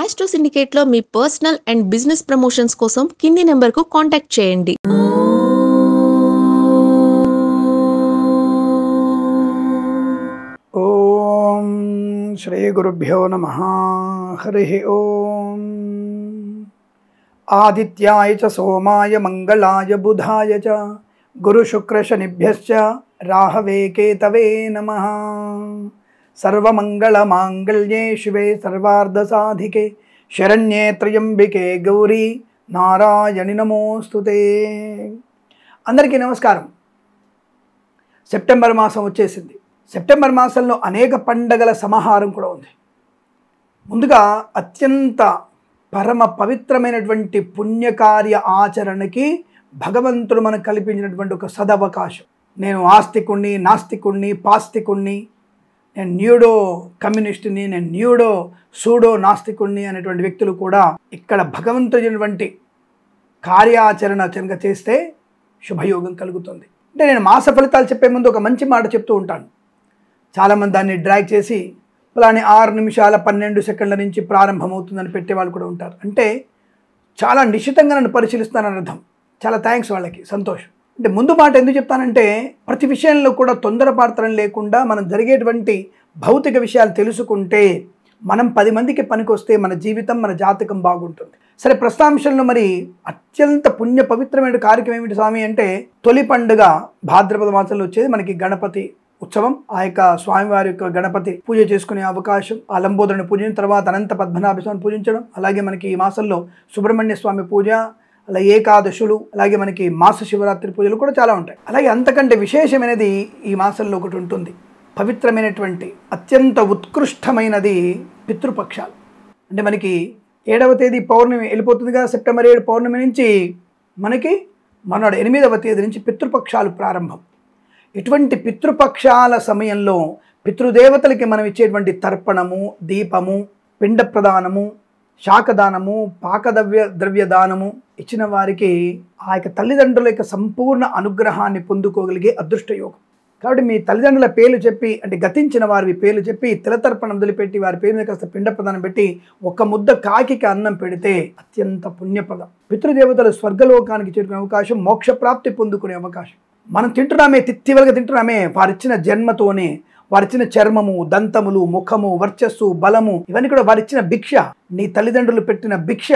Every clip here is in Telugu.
ఆస్ట్రో సిండికేట్లో మీ పర్సనల్ అండ్ బిజినెస్ ప్రమోషన్స్ కోసం కింది నెంబర్కు కాంటాక్ట్ చేయండి. ఓం శ్రీ గురుభ్యో నమః. హరి ఓం. ఆదిత్యాయ చ సోమాయ మంగళాయ బుధాయ చ గురు శుక్ర శనిభ్యశ్చ రాహవే కేతవే నమః. సర్వమంగళ మాంగళ్యే శివే సర్వార్ధ సాధికే శరణ్యే త్రయంబికే గౌరీ నారాయణి నమోస్తుతే. అందరికీ నమస్కారం. సెప్టెంబర్ మాసం వచ్చేసింది. సెప్టెంబర్ మాసంలో అనేక పండగల సమాహారం కూడా ఉంది. ముందుగా అత్యంత పరమ పవిత్రమైనటువంటి పుణ్యకార్య ఆచరణకి భగవంతుడు మనకు కల్పించినటువంటి ఒక సదవకాశం. నేను ఆస్తికుణ్ణి, నాస్తికుణ్ణి, పాస్తికుణ్ణి, నేను న్యూడో కమ్యూనిస్టుని, నేను న్యూడో సూడో నాస్తికుణ్ణి అనేటువంటి వ్యక్తులు కూడా ఇక్కడ భగవంతుడినటువంటి కార్యాచరణ కనుక చేస్తే శుభయోగం కలుగుతుంది. అంటే నేను మాస ఫలితాలు చెప్పే ముందు ఒక మంచి మాట చెప్తూ ఉంటాను. చాలామంది దాన్ని డ్రాగ్ చేసి అలానే 6 నిమిషాల 12 సెకండ్ల నుంచి ప్రారంభమవుతుందని పెట్టేవాళ్ళు కూడా ఉంటారు. అంటే చాలా నిశ్చితంగా నన్ను పరిశీలిస్తానని అర్థం. చాలా థ్యాంక్స్ వాళ్ళకి, సంతోషం. అంటే ముందు మాట ఎందుకు చెప్తానంటే ప్రతి విషయంలో కూడా తొందరపాత్రం లేకుండా మనం జరిగేటువంటి భౌతిక విషయాలు తెలుసుకుంటే మనం 10 మందికి పనికొస్తే మన జీవితం, మన జాతకం బాగుంటుంది. సరే, ప్రస్తుతాంశంలో మరి అత్యంత పుణ్య పవిత్రమైన కార్యక్రమం ఏమిటి స్వామి అంటే, తొలి పండుగ భాద్రపద మాసంలో వచ్చేది మనకి గణపతి ఉత్సవం. ఆ యొక్క స్వామివారి యొక్క గణపతి పూజ చేసుకునే అవకాశం, ఆ లంబోదరుని పూజించిన తర్వాత అనంత పద్మనాభ స్వామిని పూజించడం, అలాగే మనకి ఈ మాసంలో సుబ్రహ్మణ్య స్వామి పూజ, అలా ఏకాదశులు, అలాగే మనకి మాస శివరాత్రి పూజలు కూడా చాలా ఉంటాయి. అలాగే అంతకంటే విశేషమైనది ఈ మాసంలో ఒకటి ఉంటుంది. పవిత్రమైనటువంటి అత్యంత ఉత్కృష్టమైనది పితృపక్షాలు. అంటే మనకి 7వ తేదీ పౌర్ణమి వెళ్ళిపోతుందిగా, సెప్టెంబర్ 7 పౌర్ణమి నుంచి మనకి మనాడు 8వ తేదీ నుంచి పితృపక్షాలు ప్రారంభం. ఇటువంటి పితృపక్షాల సమయంలో పితృదేవతలకి మనం ఇచ్చేటువంటి తర్పణము, దీపము, పిండ ప్రదానము, శాకదానము, ద్రవ్య దానము ఇచ్చిన వారికి ఆ యొక్క తల్లిదండ్రుల యొక్క సంపూర్ణ అనుగ్రహాన్ని పొందుకోగలిగే అదృష్టయోగం. కాబట్టి మీ తల్లిదండ్రుల పేర్లు చెప్పి, అంటే గతించిన వారి పేర్లు చెప్పి తిలతర్పణం వదిలిపెట్టి వారి పేరు మీద కాస్త పిండ ప్రదానం పెట్టి ఒక ముద్ద కాకి అన్నం పెడితే అత్యంత పుణ్యప్రదం. పితృదేవతలు స్వర్గలోకానికి చేరుకునే అవకాశం, మోక్షప్రాప్తి పొందుకునే అవకాశం. మనం తింటున్నామే, తిత్తివలుగా తింటున్నామే, వారిచ్చిన జన్మతోనే, వారిచ్చిన చర్మము, దంతములు, ముఖము, వర్చస్సు, బలము, ఇవన్నీ కూడా వారిచ్చిన భిక్ష. నీ తల్లిదండ్రులు పెట్టిన భిక్ష,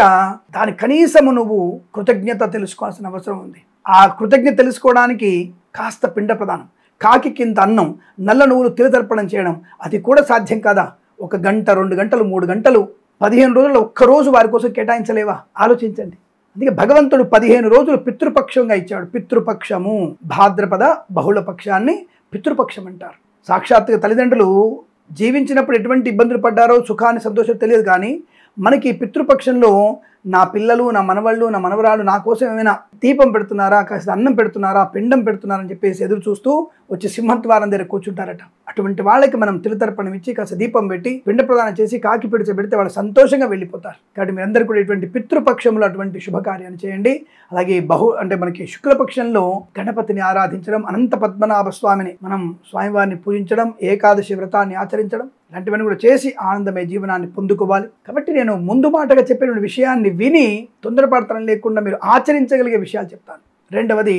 దాని కనీసము నువ్వు కృతజ్ఞత తెలుసుకోవాల్సిన అవసరం ఉంది. ఆ కృతజ్ఞత తెలుసుకోవడానికి కాస్త పిండ ప్రదానం, కాకి కింద అన్నం, నల్ల నువ్వులు తిలతర్పణం చేయడం, అది కూడా సాధ్యం కాదా? 1 గంట, 2 గంటలు, 3 గంటలు, 15 రోజుల్లో ఒక్కరోజు వారి కోసం కేటాయించలేవా? ఆలోచించండి. అందుకే భగవంతుడు 15 రోజులు పితృపక్షంగా ఇచ్చాడు. పితృపక్షము, భాద్రపద బహుళ పక్షాన్ని పితృపక్షం అంటారు. సాక్షాత్తుగా తల్లిదండ్రులు జీవించినప్పుడు ఎటువంటి ఇబ్బందులు పడ్డారో, సుఖాన్ని సంతోషం తెలియదు. కానీ మనకి పితృపక్షంలో నా పిల్లలు, నా మనవాళ్ళు, నా మనవరాలు నా కోసం ఏమైనా దీపం పెడుతున్నారా, కాస్త అన్నం పెడుతున్నారా, పిండం పెడుతున్నారని చెప్పేసి ఎదురు చూస్తూ వచ్చి సింహద్వారం దగ్గర కూర్చుంటారట. అటువంటి వాళ్ళకి మనం తిలతర్పణం ఇచ్చి కాస్త దీపం పెట్టి పిండ ప్రదానం చేసి కాకి పెడితే వాళ్ళు సంతోషంగా వెళ్ళిపోతారు. కాబట్టి మీరందరూ కూడా ఇటువంటి పితృపక్షంలో అటువంటి శుభకార్యాన్ని చేయండి. అలాగే అంటే మనకి శుక్లపక్షంలో గణపతిని ఆరాధించడం, అనంత పద్మనాభ స్వామిని మనం స్వామివారిని పూజించడం, ఏకాదశి వ్రతాన్ని ఆచరించడం, ఇలాంటివన్నీ కూడా చేసి ఆనందమయ జీవనాన్ని పొందుకోవాలి. కాబట్టి నేను ముందు మాటగా చెప్పిన విషయాన్ని విని తొందరపడతనం లేకుండా మీరు ఆచరించగలిగే విషయాలు చెప్తాను. రెండవది,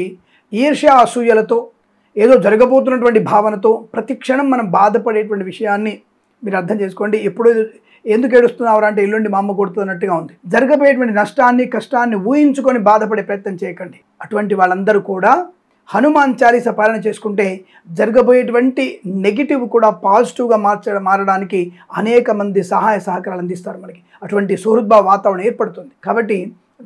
ఈర్ష్య అసూయలతో ఏదో జరగబోతున్నటువంటి భావనతో ప్రతి క్షణం మనం బాధపడేటువంటి విషయాన్ని మీరు అర్థం చేసుకోండి. ఎప్పుడు ఎందుకు ఏడుస్తున్నావు అంటే ఎల్లుండి మా అమ్మ కొడుతున్నట్టుగా ఉంది. జరగబోయేటువంటి నష్టాన్ని, కష్టాన్ని ఊహించుకొని బాధపడే ప్రయత్నం చేయకండి. అటువంటి వాళ్ళందరూ కూడా హనుమాన్ చాలీస పాలన చేసుకుంటే జరగబోయేటువంటి నెగిటివ్ కూడా పాజిటివ్గా మారడానికి అనేక మంది సహాయ సహకారాలు అందిస్తారు మనకి. అటువంటి సుహృద్భావ వాతావరణం ఏర్పడుతుంది. కాబట్టి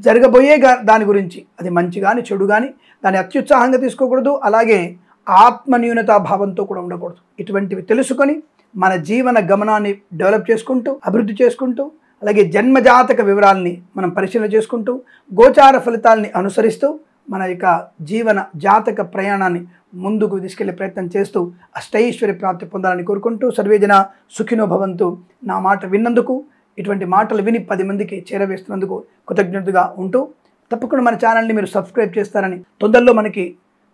జరగబోయే దాని గురించి, అది మంచి కానీ చెడు కానీ, దాన్ని అత్యుత్సాహంగా తీసుకోకూడదు. అలాగే ఆత్మన్యూనతా భావంతో కూడా ఉండకూడదు. ఇటువంటివి తెలుసుకొని మన జీవన గమనాన్ని డెవలప్ చేసుకుంటూ, అభివృద్ధి చేసుకుంటూ, అలాగే జన్మజాతక వివరాలని మనం పరిశీలన చేసుకుంటూ, గోచార ఫలితాలని అనుసరిస్తూ మన యొక్క జీవన జాతక ప్రయాణాన్ని ముందుకు తీసుకెళ్లే ప్రయత్నం చేస్తూ అష్టైశ్వర్య ప్రాప్తి పొందాలని కోరుకుంటూ, సర్వేజన సుఖినో భవంతు. నా మాట విన్నందుకు, ఇటువంటి మాటలు విని 10 మందికి చేరవేస్తున్నందుకు కృతజ్ఞతగా ఉంటూ, తప్పకుండా మన ఛానల్ని మీరు సబ్స్క్రైబ్ చేస్తారని, తొందరలో మనకి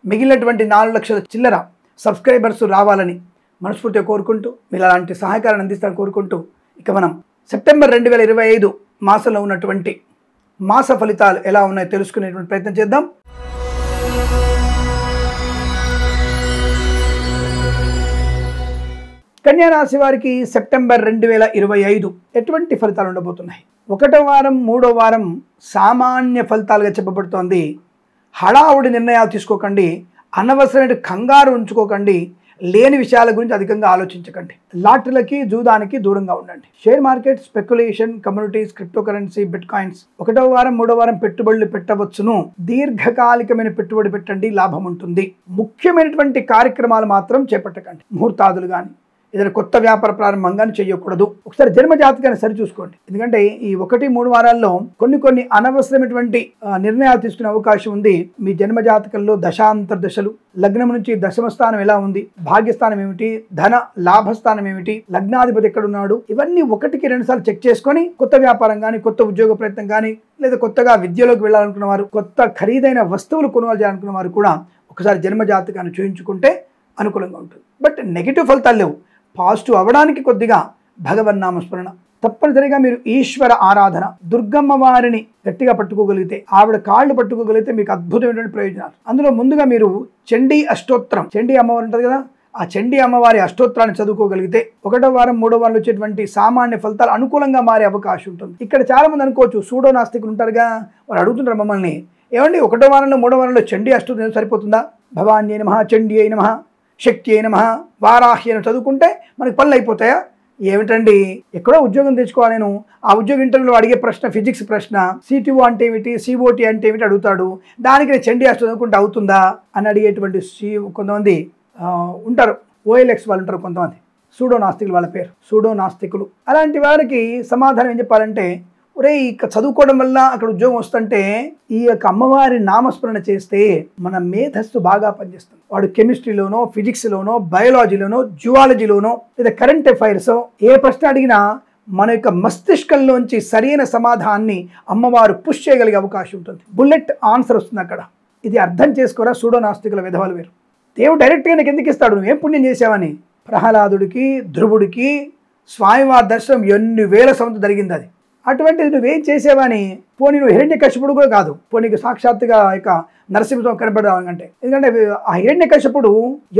మిగిలినటువంటి 4 లక్షల చిల్లర సబ్స్క్రైబర్స్ రావాలని మనస్ఫూర్తిగా కోరుకుంటూ, మీరు అలాంటి సహకారాన్ని అందిస్తారని కోరుకుంటూ, ఇక మనం సెప్టెంబర్ 2025 మాసంలో ఉన్నటువంటి మాస ఫలితాలు ఎలా ఉన్నాయో తెలుసుకునేటువంటి ప్రయత్నం చేద్దాం. కన్యా రాశి వారికి సెప్టెంబర్ 2025 ఎటువంటి ఫలితాలు ఉండబోతున్నాయి? 1వ వారం 3వ వారం సామాన్య ఫలితాలుగా చెప్పబడుతోంది. హడావుడి నిర్ణయాలు తీసుకోకండి, అనవసరమైన కంగారు ఉంచుకోకండి, లేని విషయాల గురించి అధికంగా ఆలోచించకండి, లాటరీలకి జూదానికి దూరంగా ఉండండి. Share market, speculation, communities, crypto currency, bit coins 1వ వారం 3వ వారం పెట్టుబడులు పెట్టవచ్చును. దీర్ఘకాలికమైన పెట్టుబడి పెట్టండి, లాభం ఉంటుంది. ముఖ్యమైనటువంటి కార్యక్రమాలు మాత్రం చేపట్టకండి. ముహూర్తాదులు కానీ ఏదైనా కొత్త వ్యాపార ప్రారంభంగానే చేయకూడదు. ఒకసారి జన్మ జాతకాన్ని సరి చూసుకోండి. ఎందుకంటే ఈ 1-3 వారాల్లో కొన్ని అనవసరమైనటువంటి నిర్ణయాలు తీసుకునే అవకాశం ఉంది. మీ జన్మ జాతకంలో దశాంతర దశలు, లగ్నం నుంచి దశమ స్థానం ఎలా ఉంది, భాగ్యస్థానం ఏమిటి, ధన లాభస్థానం ఏమిటి, లగ్నాధిపతి ఎక్కడున్నాడు, ఇవన్నీ 1-2 సార్లు చెక్ చేసుకొని కొత్త వ్యాపారం కానీ, కొత్త ఉద్యోగ ప్రయత్నం కానీ, లేదా కొత్తగా విద్యలోకి వెళ్ళాలనుకున్న వారు, కొత్త ఖరీదైన వస్తువులు కొనుగోలు చేయాలనుకున్న వారు కూడా ఒకసారి జన్మ జాతకాన్ని చూయించుకుంటే అనుకూలంగా ఉంటుంది. బట్ నెగిటివ్ ఫలితాలు లేవు. పాజిటివ్ అవ్వడానికి కొద్దిగా భగవన్నామస్మరణ, తప్పనిసరిగా మీరు ఈశ్వర ఆరాధన, దుర్గమ్మ వారిని గట్టిగా పట్టుకోగలిగితే, ఆవిడ కాళ్ళు పట్టుకోగలిగితే మీకు అద్భుతమైనటువంటి ప్రయోజనాలు. అందులో ముందుగా మీరు చండీ అష్టోత్తరం, చండీ అమ్మవారు ఉంటుంది కదా, ఆ చండీ అమ్మవారి అష్టోత్తరాన్ని చదువుకోగలిగితే 1వ వారం 3వ వారంలో వచ్చేటువంటి సామాన్య ఫలితాలు అనుకూలంగా మారే అవకాశం ఉంటుంది. ఇక్కడ చాలా మంది అనుకోవచ్చు, సూడో నాస్తికులు ఉంటారుగా, వారు అడుగుతుంటారు మమ్మల్ని, ఏమండి 1వ వారంలో 3వ వారంలో చండీ అష్టోత్తరం సరిపోతుందా? భవాన్యే నమః, చండీ అయి నమః, శక్తి అయిన మహా, వారాహి అని చదువుకుంటే మనకి పనులు అయిపోతాయా? ఏమిటండి, ఎక్కడో ఉద్యోగం తెచ్చుకోవాలి నేను, ఆ ఉద్యోగ ఇంటర్వ్యూలో అడిగే ప్రశ్న ఫిజిక్స్ ప్రశ్న, సిటిఓ అంటే ఏమిటి, సిఓటి అంటే ఏమిటి అడుగుతాడు, దానికి నేను చండీ అష్టం చదువుకుంటే అవుతుందా అని అడిగేటువంటి కొంతమంది ఉంటారు. ఓఎల్ఎక్స్ వాళ్ళు ఉంటారు కొంతమంది, సూడో నాస్తికులు, వాళ్ళ పేరు సూడో నాస్తికులు. అలాంటి వారికి సమాధానం ఏం చెప్పాలంటే, ఒరే ఇక చదువుకోవడం వల్ల అక్కడ ఉద్యోగం వస్తుంటే ఈ యొక్క అమ్మవారి నామస్మరణ చేస్తే మన మేధస్సు బాగా పనిచేస్తుంది. వాడు కెమిస్ట్రీలోనో, ఫిజిక్స్లోనో, బయాలజీలోనో, జువాలజీలోనో, లేదా కరెంట్ అఫైర్స్ ఏ ప్రశ్న అడిగినా మన యొక్క మస్తిష్కంలోంచి సరైన సమాధానాన్ని అమ్మవారు పుష్ చేయగలిగే అవకాశం ఉంటుంది. బుల్లెట్ ఆన్సర్ వస్తుంది అక్కడ. ఇది అర్థం చేసుకోరా సూడో నాస్తికుల విధవాలు వేరు. దేవుడు డైరెక్ట్గా నీకు ఎందుకు ఇస్తాడు? నువ్వేం పుణ్యం చేసావని. ప్రహ్లాదుడికి, ధ్రువుడికి స్వామివారి దర్శనం ఎన్ని వేల సంవత్సరం జరిగింది. అది అటువంటిది నువ్వేం చేసేవని. పోనీ నువ్వు హిరణ్యకశిపుడు కూడా కాదు, పోనీకి సాక్షాత్తుగా ఇక నరసింహస్వామి కనబడదామంటే. ఎందుకంటే ఆ హిరణ్యకశిపుడు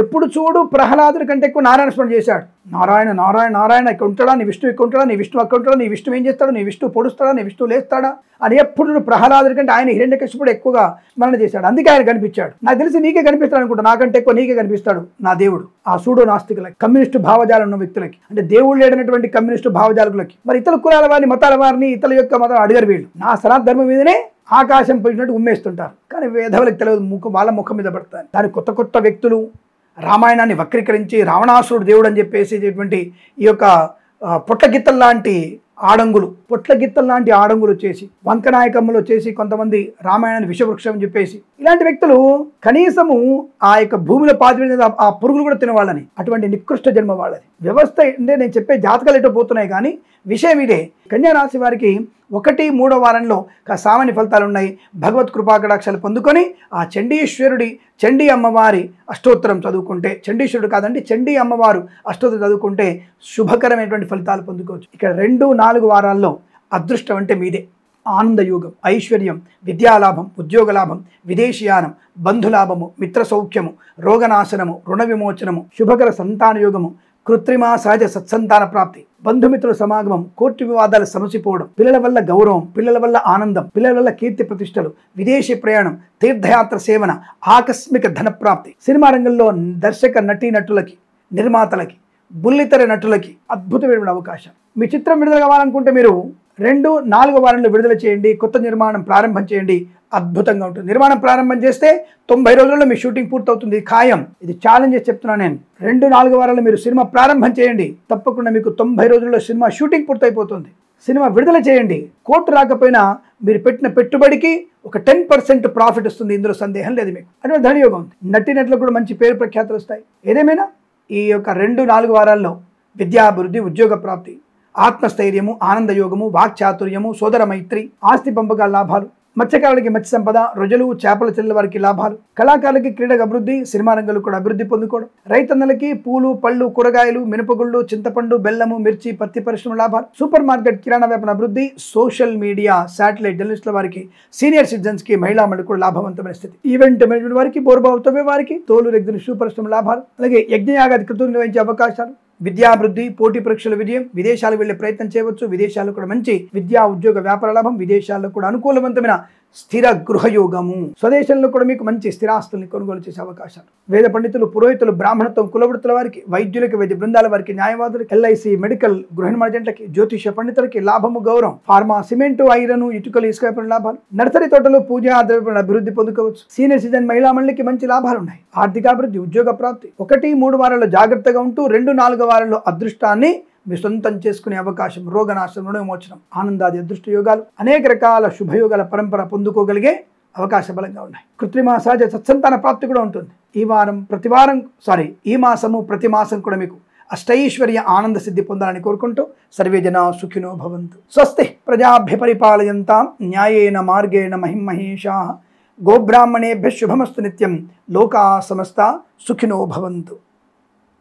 ఎప్పుడు చూడు ప్రహ్లాదుడి కంటే ఎక్కువ నారాయణ స్మరణ చేశాడు. నారాయణ నారాయణ నారాయణ, ఇక్కడ ఉంటాడా నీ విష్ణు, ఇక్కడ ఉంటాడా నీ విష్ణు, అక్కడ ఉంటాడా నీ విష్ణు, ఏం చేస్తాడు నీ విష్ణు, పొడుస్తాడా నీ విష్ణు, లేస్తాడా అని ఎప్పుడు ప్రహ్లాదుడి కంటే ఆయన హిరణ్యకశిపుడు ఎక్కువగా స్మరణ చేశాడు. అందుకే ఆయన కనిపించాడు. నాకు తెలిసి నీకే కనిపిస్తాడు అనుకుంటా, నాకంటే ఎక్కువ నీకే కనిపిస్తాడు నా దేవుడు. ఆ సూడో నాస్తికులకి, కమ్యూనిస్టు భావజాలం ఉన్న వ్యక్తులకి, అంటే దేవుడు లేడనటువంటి కమ్యూనిస్టు భావజాలకులకి, మరి ఇతర కులాల వారిని, మతాల వారిని, ఇతరుల యొక్క మతం అడిగారు వీళ్ళు. నా సనాతన ధర్మం మీదనే ఆకాశం పోయినట్టు ఉమ్మేస్తుంటారు. కానీ వేధవులకు తెలియదు, వాళ్ళ ముఖం మీద పడతారు. దాని కొత్త వ్యక్తులు రామాయణాన్ని వక్రీకరించి రావణాసురుడు దేవుడు అని చెప్పేసేటువంటి ఈ యొక్క పొట్లగిత్తల లాంటి ఆడంగులు చేసి, వంకనాయకమ్మలు వచ్చేసి కొంతమంది రామాయణాన్ని విషవృక్షం అని చెప్పేసి, ఇలాంటి వ్యక్తులు కనీసము ఆ యొక్క భూమిలో పాతిపెట్టిన ఆ పురుగులు కూడా తినవాళ్ళని, అటువంటి నికృష్ట జన్మ వాళ్ళది. వ్యవస్థ అంటే నేను చెప్పే జాతకాలు ఎటో పోతున్నాయి, కానీ విషయం ఇదే. కన్యా రాశి వారికి 1-3వ వారంలో సామాన్య ఫలితాలు ఉన్నాయి. భగవత్ కృపాకటాక్షాలు పొందుకొని ఆ చండీశ్వరుడి, చండీ అమ్మవారి అష్టోత్తరం చదువుకుంటే, చండీశ్వరుడు కాదండి చండీ అమ్మవారు అష్టోత్తరం చదువుకుంటే శుభకరమైనటువంటి ఫలితాలు పొందుకోవచ్చు. ఇక్కడ 2-4 వారాల్లో అదృష్టం అంటే మీదే. ఆనందయోగం, ఐశ్వర్యం, విద్యాలాభం, ఉద్యోగ లాభం, విదేశీయానం, బంధులాభము, మిత్ర సౌఖ్యము, రోగనాశనము, రుణ విమోచనము, శుభకర సంతానయోగము, కృత్రిమ సహజ సత్సంతాన ప్రాప్తి, బంధుమిత్రుల సమాగమం, కోర్టు వివాదాలు సమసిపోవడం, పిల్లల వల్ల గౌరవం, పిల్లల వల్ల ఆనందం, పిల్లల వల్ల కీర్తి ప్రతిష్టలు, విదేశీ ప్రయాణం, తీర్థయాత్ర సేవన, ఆకస్మిక ధన ప్రాప్తి. సినిమా రంగంలో దర్శక నటీనటులకి, నిర్మాతలకి, బుల్లితెర నటులకి అద్భుతమైన అవకాశం. మీ చిత్రం విడుదల కావాలనుకుంటే మీరు 2-4 వారంలో విడుదల చేయండి, కొత్త నిర్మాణం ప్రారంభం చేయండి, అద్భుతంగా ఉంటుంది. నిర్మాణం ప్రారంభం చేస్తే 90 రోజుల్లో మీ షూటింగ్ పూర్తవుతుంది, ఖాయం. ఇది ఛాలెంజ్ చేసి చెప్తున్నాను నేను. 2-4 వారాల్లో మీరు సినిమా ప్రారంభం చేయండి, తప్పకుండా మీకు 90 రోజుల్లో సినిమా షూటింగ్ పూర్తయిపోతుంది. సినిమా విడుదల చేయండి, కోర్టు రాకపోయినా మీరు పెట్టిన పెట్టుబడికి ఒక 10% ప్రాఫిట్ వస్తుంది, ఇందులో సందేహం లేదు మీకు. అటువంటి ధనయోగం ఉంది. నటినట్లకు కూడా మంచి పేరు ప్రఖ్యాతులు వస్తాయి. ఏదేమైనా ఈ యొక్క 2-4 వారాల్లో విద్యాభివృద్ధి, ఉద్యోగ ప్రాప్తి, ఆత్మస్థైర్యము, ఆనందయోగము, వాక్చాతుర్యము, సోదర మైత్రి, ఆస్తి పంపకాల లాభాలు, మత్స్యకారులకి మత్స్య సంపద, రొజలు, చేపల చెల్లెల వారికి లాభాలు, కళాకారులకి క్రీడకు అభివృద్ధి, సినిమా రంగంలో కూడా అభివృద్ధి పొందుకోవడం, రైతన్నలకి పూలు, పళ్ళు, కూరగాయలు, మినపగుళ్ళు, చింతపండు, బెల్లము, మిర్చి, పత్తి పరిశ్రమ లాభాలు, సూపర్ మార్కెట్, కిరాణా వ్యాపార అభివృద్ధి, సోషల్ మీడియా, శాటిలైట్ జర్నలిస్టుల వారికి, సీనియర్ సిటిజన్స్ కి, మహిళా మండలి కూడా లాభవంతమైన స్థితి, ఈవెంట్ మేనేజ్మెంట్ వారికి, బోర్బావు తవ్వే వారికి, తోలు రెగ్జిన్ షూ పరిశ్రమ లాభాలు, అలాగే యజ్ఞయాగాది క్రతువులు నిర్వహించే అవకాశాలు, విద్యాభివృద్ధి, పోటీ పరీక్షల విజయం, విదేశాలకు వెళ్లే ప్రయత్నం చేయవచ్చు, విదేశాల్లో కూడా మంచి విద్యా ఉద్యోగ వ్యాపార లాభం, విదేశాల్లో కూడా అనుకూలవంతమైన స్థిర గృహయోగము, స్వదేశంలో కూడా మీకు మంచి స్థిరాస్తుల్ని కొనుగోలు చేసే అవకాశాలు, వేద పండితులు, పురోహితులు, బ్రాహ్మణత్వం, కులవృత్తుల వారికి, వైద్యులకి, వైద్య బృందాల వారికి, న్యాయవాదులకి, ఎల్ఐసి, మెడికల్, గృహ నిర్మాణ జంటలకి, జ్యోతిష పండితులకి లాభము, గౌరవం, ఫార్మా, సిమెంటు, ఐరన్, ఇటుకలు, ఇసుక వ్యాపారం లాభాలు, నర్సరీ తోటలు, పూజా ద్రవ్య అభివృద్ధి పొందుకోవచ్చు, సీనియర్ సిటిజన్ మహిళా మండలికి మంచి లాభాలు ఉన్నాయి, ఆర్థికాభివృద్ధి, ఉద్యోగ ప్రాప్తి, 1-3 వారాల్లో జాగ్రత్తగా ఉంటూ 2-4 వారాల్లో అదృష్టాన్ని మీ సొంతం చేసుకునే అవకాశం, రోగనాశనం, రుణవిమోచనం, ఆనందాది అదృష్ట యోగాలు, అనేక రకాల శుభయోగాల పరంపర పొందుకోగలిగే అవకాశ బలంగా ఉన్నాయి. కృత్రిమ సహజ సత్సంతాన ప్రాప్తి కూడా ఉంటుంది. ఈ మాసము ప్రతి మాసం కూడా మీకు అష్టైశ్వర్య ఆనంద సిద్ధి పొందాలని కోరుకుంటూ సర్వే జనా సుఖినో భవంతు. స్వస్తి ప్రజాభ్య పరిపాలయంతాం న్యాయేన మార్గేణ మహిమహేషాః. గోబ్రాహ్మణేభ్యః శుభమస్తు నిత్యం. లోకా సమస్తా సుఖినో భవంతు.